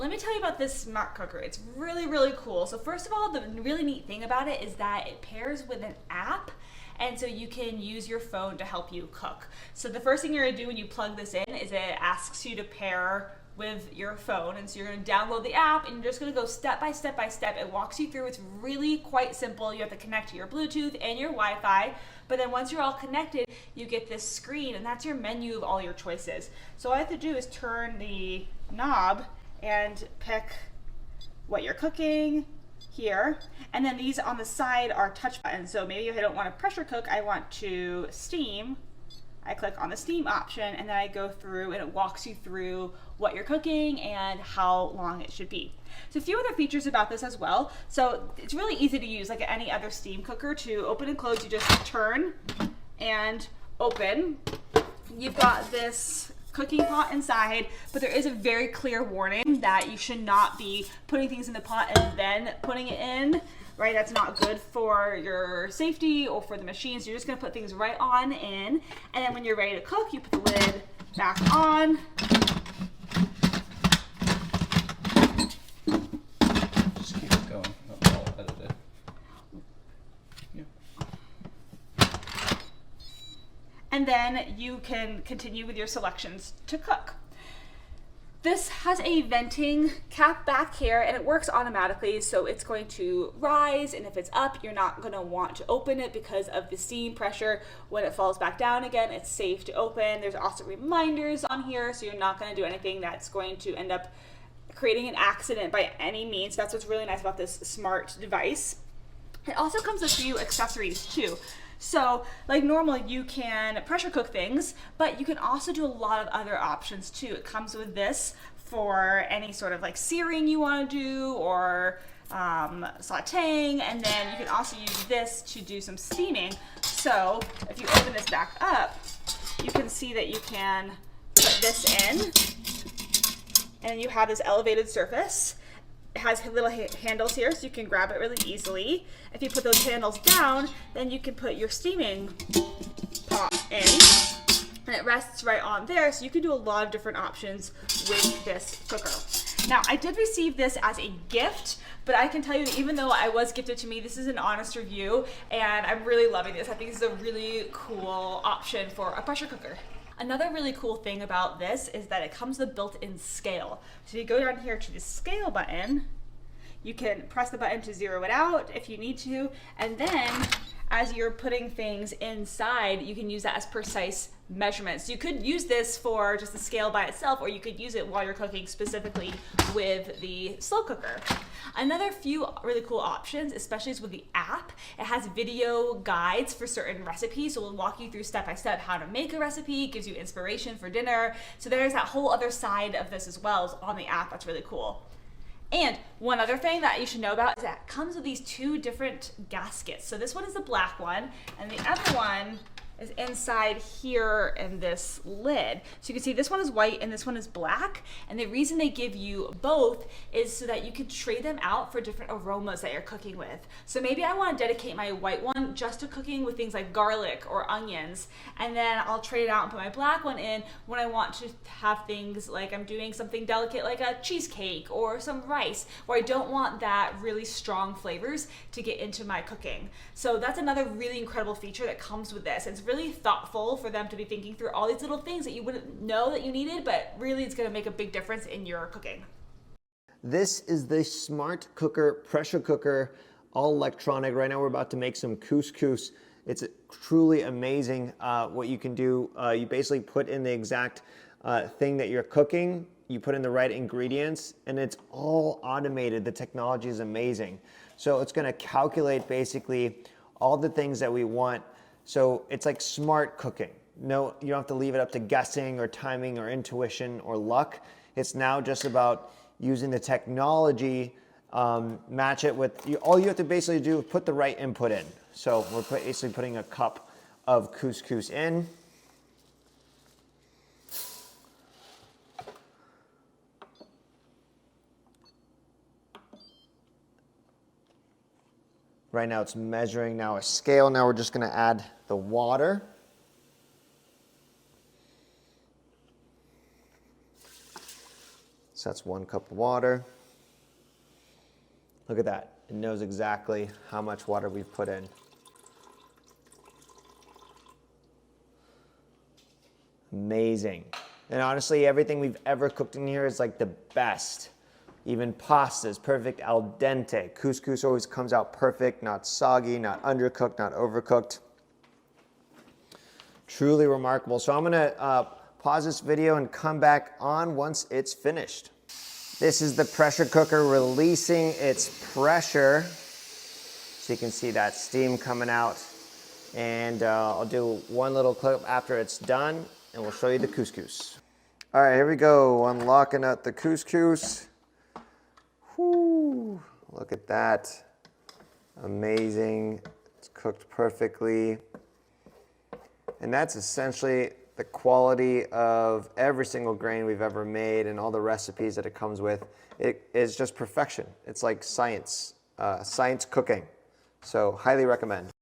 let me tell you about this smart cooker. It's really, really cool. So first of all, the really neat thing about it is that it pairs with an app, and so you can use your phone to help you cook. So the first thing you're gonna do when you plug this in is it asks you to pair with your phone, and so you're going to download the app and you're just going to go step by step by step. It walks you through. It's really quite simple. You have to connect to your Bluetooth and your Wi-Fi, but then once you're all connected, you get this screen, and that's your menu of all your choices. So all I have to do is turn the knob and pick what you're cooking here, and then these on the side are touch buttons. So maybe if I don't want to pressure cook, I want to steam, I click on the steam option, and then I go through and it walks you through what you're cooking and how long it should be. So a few other features about this as well. So it's really easy to use like any other steam cooker. To open and close, you just turn and open. You've got this cooking pot inside, but there is a very clear warning that you should not be putting things in the pot and then putting it in. Right, that's not good for your safety or for the machine. So you're just gonna put things right on in, and then when you're ready to cook, you put the lid back on. Just keep it going. I'll edit it. Yeah. And then you can continue with your selections to cook. This has a venting cap back here, and it works automatically, so it's going to rise, and if it's up, you're not going to want to open it because of the steam pressure. When it falls back down again, it's safe to open. There's also reminders on here, so you're not going to do anything that's going to end up creating an accident by any means. That's what's really nice about this smart device. It also comes with a few accessories too. So like normally you can pressure cook things, but you can also do a lot of other options too. It comes with this for any sort of like searing you want to do, or sauteing, and then you can also use this to do some steaming. So if you open this back up, you can see that you can put this in, and you have this elevated surface. It has little handles here, so you can grab it really easily. If you put those handles down, then you can put your steaming pot in, and it rests right on there, so you can do a lot of different options with this cooker. Now, I did receive this as a gift, but I can tell you that even though I was gifted to me, this is an honest review, and I'm really loving this. I think this is a really cool option for a pressure cooker. Another really cool thing about this is that it comes with built-in scale. So you go down here to the scale button, you can press the button to zero it out if you need to, and then as you're putting things inside, you can use that as precise measurements. You could use this for just the scale by itself, or you could use it while you're cooking specifically with the slow cooker. Another few really cool options, especially is with the app. It has video guides for certain recipes, so it'll walk you through step by step how to make a recipe, gives you inspiration for dinner. So there's that whole other side of this as well, is on the app. That's really cool. And one other thing that you should know about is that it comes with these two different gaskets. So this one is the black one, and the other one is inside here in this lid. So you can see this one is white and this one is black. And the reason they give you both is so that you can trade them out for different aromas that you're cooking with. So maybe I want to dedicate my white one just to cooking with things like garlic or onions. And then I'll trade it out and put my black one in when I want to have things like I'm doing something delicate like a cheesecake or some rice, where I don't want that really strong flavors to get into my cooking. So that's another really incredible feature that comes with this. It's really thoughtful for them to be thinking through all these little things that you wouldn't know that you needed, but really it's going to make a big difference in your cooking. This is the smart cooker, pressure cooker, all electronic. Right now we're about to make some couscous. It's truly amazing what you can do. You basically put in the exact thing that you're cooking, you put in the right ingredients, and it's all automated. The technology is amazing. So it's going to calculate basically all the things that we want. So it's like smart cooking. No, you don't have to leave it up to guessing or timing or intuition or luck. It's now just about using the technology, match it with, all you have to basically do is put the right input in. So we're basically putting a cup of couscous in. Right now it's measuring now a scale. Now we're just going to add the water. So that's 1 cup of water. Look at that. It knows exactly how much water we've put in. Amazing. And honestly, everything we've ever cooked in here is like the best. Even pasta is perfect al dente. Couscous always comes out perfect, not soggy, not undercooked, not overcooked. Truly remarkable. So I'm gonna pause this video and come back on once it's finished. This is the pressure cooker releasing its pressure. So you can see that steam coming out. And I'll do one little clip after it's done and we'll show you the couscous. All right, here we go. Unlocking up the couscous. Whoo, look at that. Amazing. It's cooked perfectly. And that's essentially the quality of every single grain we've ever made and all the recipes that it comes with. It is just perfection. It's like science, science cooking. So highly recommend.